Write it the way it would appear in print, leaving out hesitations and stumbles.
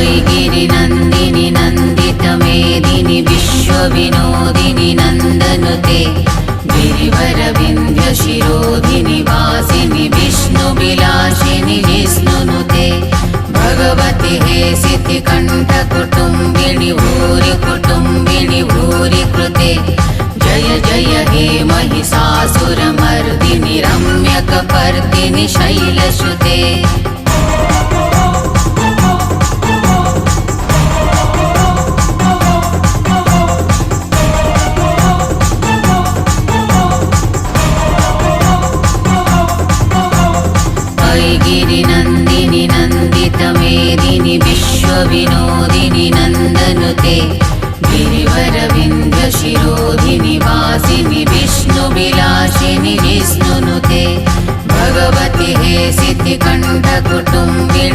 वैगिरिनन्दिनि नन्दितमेदिनि विश्वविनोदिनि नन्दनुते गिरिवरविन्ध्यशिरोधिनि वासिनि विष्णुविलासिनि जिष्णुनुते भगवति हेसितिकण्ठकुटुम्बिनि भूरि कुटुम्बिनि भूरि कृते जय जय हे महिषासुरमर्दिनि रम्यकपर्दिनि शैलसुते वैगिरिनन्दिनि नन्दितमेदिनि विश्वविनोदिनि नन्दनुते गिरिवरविन्ध्यशिरोधिनि वासिनि विष्णुविलासिनि जिष्णुनुते भगवति हेसितिकण्ठकुटुम्बिनि